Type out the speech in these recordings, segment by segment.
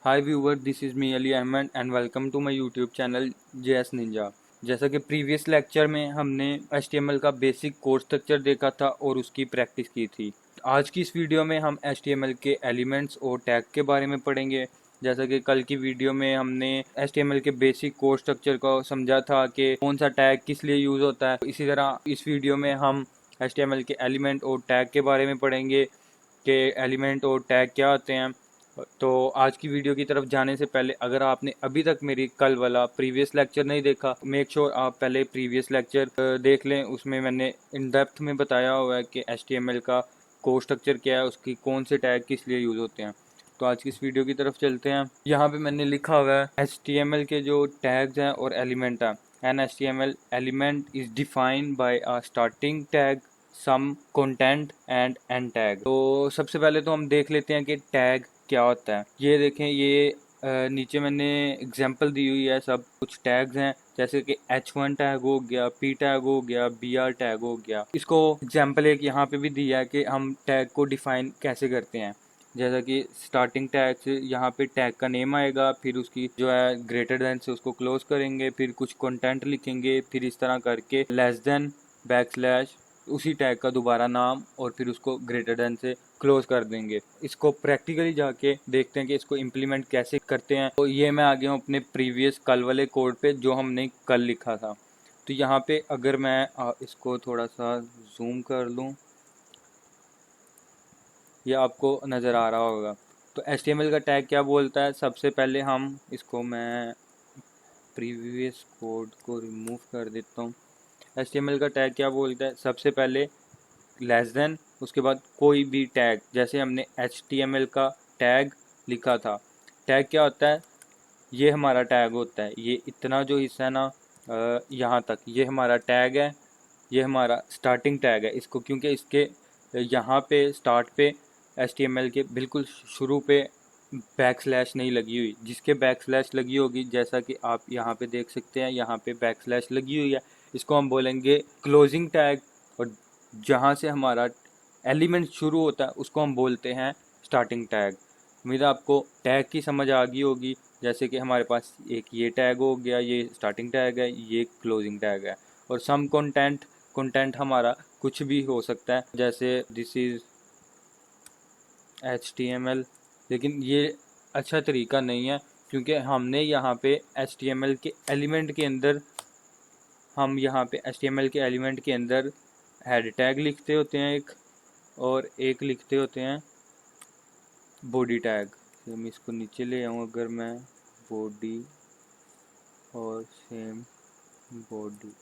Hi viewer, this is me Ali Ahmad and welcome to my YouTube channel JS ninja. जैसा कि previous lecture में हमने HTML का basic code structure देखा था और उसकी प्रैक्टिस की थी। आज की इस वीडियो में हम HTML के एलिमेंट्स और टैग के बारे में पढ़ेंगे। जैसा कि कल की वीडियो में हमने HTML के बेसिक कोड स्ट्रक्चर को समझा था कि कौन सा टैग किस लिए यूज़ होता है। इसी तरह इस वीडियो में हम HTML के एलिमेंट और टैग के बारे में पढ़ेंगे कि एलिमेंट और टैग क्या होते हैं। तो आज की वीडियो की तरफ जाने से पहले अगर आपने अभी तक मेरी कल वाला प्रीवियस लेक्चर नहीं देखा, मेक श्योर आप पहले प्रीवियस लेक्चर देख लें। उसमें मैंने इन डेप्थ में बताया हुआ है कि HTML का कोड स्ट्रक्चर क्या है, उसकी कौन से टैग किस लिए यूज़ होते हैं। तो आज की इस वीडियो की तरफ चलते हैं। यहाँ पे मैंने लिखा हुआ है HTML के जो टैग्स हैं और एलिमेंट हैं। An HTML element is defined by a starting tag, some content and end tag. तो सबसे पहले तो हम देख लेते हैं कि टैग क्या होता है। ये देखें, ये नीचे मैंने एग्जांपल दी हुई है। सब कुछ टैग्स हैं जैसे कि H1 टैग हो गया, P टैग हो गया, BR टैग हो गया। इसको एग्जांपल एक यहाँ पे भी दिया है कि हम टैग को डिफाइन कैसे करते हैं। जैसा कि स्टार्टिंग टैग से यहाँ पे टैग का नेम आएगा, फिर उसकी जो है ग्रेटर देन से उसको क्लोज करेंगे, फिर कुछ कंटेंट लिखेंगे, फिर इस तरह करके लेस देन, बैकस्लैश, उसी टैग का दोबारा नाम और फिर उसको ग्रेटर देन से क्लोज कर देंगे। इसको प्रैक्टिकली जाके देखते हैं कि इसको इम्प्लीमेंट कैसे करते हैं। तो ये मैं आ गया हूँ अपने प्रीवियस कल वाले कोड पे जो हमने कल लिखा था। तो यहाँ पे अगर मैं इसको थोड़ा सा जूम कर लूँ, ये आपको नज़र आ रहा होगा। तो HTML का टैग क्या बोलता है, सबसे पहले हम इसको, मैं प्रीवियस कोड को रिमूव कर देता हूँ। HTML का टैग क्या बोलता है, सबसे पहले लेस देन, उसके बाद कोई भी टैग। जैसे हमने HTML का टैग लिखा था। टैग क्या होता है, ये हमारा टैग होता है। ये इतना जो हिस्सा है ना, यहाँ तक, ये हमारा टैग है। ये हमारा स्टार्टिंग टैग है। इसको क्योंकि इसके यहाँ पे स्टार्ट पे HTML के बिल्कुल शुरू पे बैकस्लैश नहीं लगी हुई। जिसके बैकस्लैश लगी होगी, जैसा कि आप यहाँ पे देख सकते हैं, यहाँ पे बैकस्लैश लगी हुई है, इसको हम बोलेंगे क्लोजिंग टैग। और जहाँ से हमारा एलिमेंट शुरू होता है उसको हम बोलते हैं स्टार्टिंग टैग। उम्मीद है आपको टैग की समझ आ गई होगी। जैसे कि हमारे पास एक ये टैग हो गया, ये स्टार्टिंग टैग है, ये क्लोजिंग टैग है। और सम कंटेंट, कंटेंट हमारा कुछ भी हो सकता है, जैसे दिस इज HTML। लेकिन ये अच्छा तरीका नहीं है क्योंकि हमने यहाँ पे HTML के एलिमेंट के अंदर, हम यहाँ पे HTML के एलिमेंट के अंदर हेड टैग लिखते होते हैं एक, और एक लिखते होते हैं बॉडी टैग। तो मैं इसको नीचे ले आऊँ, अगर मैं बॉडी और सेम बॉडी,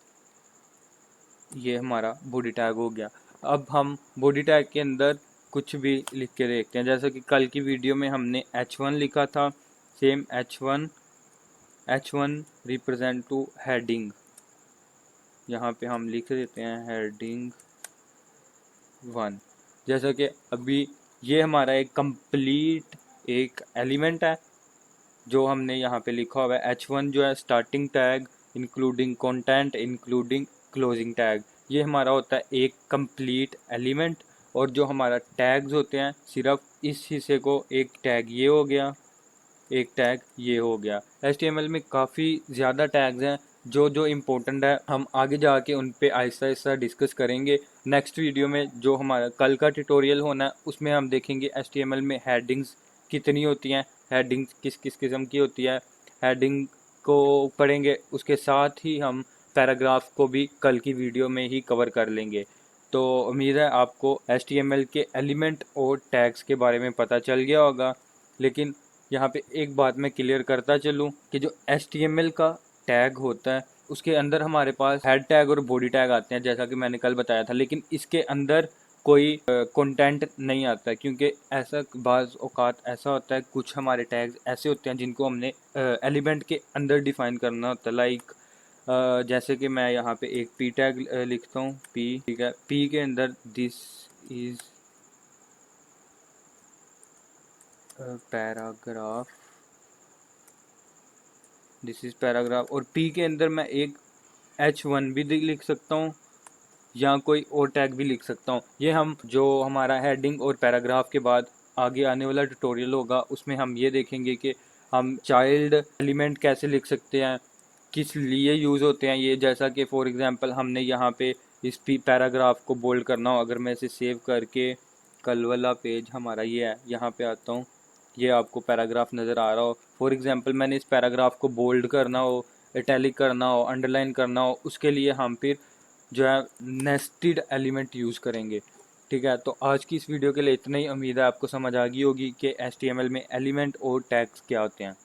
ये हमारा बॉडी टैग हो गया। अब हम बॉडी टैग के अंदर कुछ भी लिख के देखते हैं। जैसा कि कल की वीडियो में हमने H1 लिखा था, same H1 represent two heading. यहाँ पे हम लिख देते हैं हेडिंग 1। जैसा कि अभी ये हमारा एक कंप्लीट एक एलिमेंट है जो हमने यहाँ पे लिखा हुआ है। H1 जो है starting tag including content including closing tag, ये हमारा होता है एक कंप्लीट एलिमेंट। और जो हमारा टैग्स होते हैं, सिर्फ इस हिस्से को, एक टैग ये हो गया, एक टैग ये हो गया। HTML में काफ़ी ज़्यादा टैग्स हैं जो जो इम्पोर्टेंट है, हम आगे जाके उन पे आहिस्ता आहिस्ता डिस्कस करेंगे। नेक्स्ट वीडियो में जो हमारा कल का ट्यूटोरियल होना है उसमें हम देखेंगे HTML में हेडिंग्स कितनी होती हैं, हेडिंग्स किस किस किस्म की होती है, हेडिंग को पढ़ेंगे। उसके साथ ही हम पैराग्राफ को भी कल की वीडियो में ही कवर कर लेंगे। तो उम्मीद है आपको HTML के एलिमेंट और टैग्स के बारे में पता चल गया होगा। लेकिन यहाँ पे एक बात मैं क्लियर करता चलूँ कि जो HTML का टैग होता है उसके अंदर हमारे पास हेड टैग और बॉडी टैग आते हैं, जैसा कि मैंने कल बताया था। लेकिन इसके अंदर कोई कंटेंट नहीं आता है क्योंकि ऐसा बाज़ औक़ात ऐसा होता है, कुछ हमारे टैग्स ऐसे होते हैं जिनको हमने एलिमेंट के अंदर डिफ़ाइन करना होता है। लाइक जैसे कि मैं यहाँ पे एक पी टैग लिखता हूँ, पी, ठीक है। पी के अंदर this is paragraph, this is paragraph. और पी के अंदर मैं एक H1 भी लिख सकता हूँ या कोई और टैग भी लिख सकता हूँ। ये हम जो हमारा हेडिंग और पैराग्राफ के बाद आगे आने वाला ट्यूटोरियल होगा उसमें हम ये देखेंगे कि हम चाइल्ड एलिमेंट कैसे लिख सकते हैं, किस लिए यूज़ होते हैं ये। जैसा कि फॉर एग्जांपल हमने यहाँ पे इस पैराग्राफ को बोल्ड करना हो, अगर मैं इसे सेव करके कल वाला पेज हमारा ये है, यहाँ पे आता हूँ, ये आपको पैराग्राफ नज़र आ रहा हो। फॉर एग्जांपल मैंने इस पैराग्राफ को बोल्ड करना हो, इटैलिक करना हो, अंडरलाइन करना हो, उसके लिए हम फिर जो है नेस्टेड एलिमेंट यूज़ करेंगे। ठीक है, तो आज की इस वीडियो के लिए इतना ही। उम्मीद है आपको समझ आ गई होगी कि HTML में एलिमेंट और टैग्स क्या होते हैं।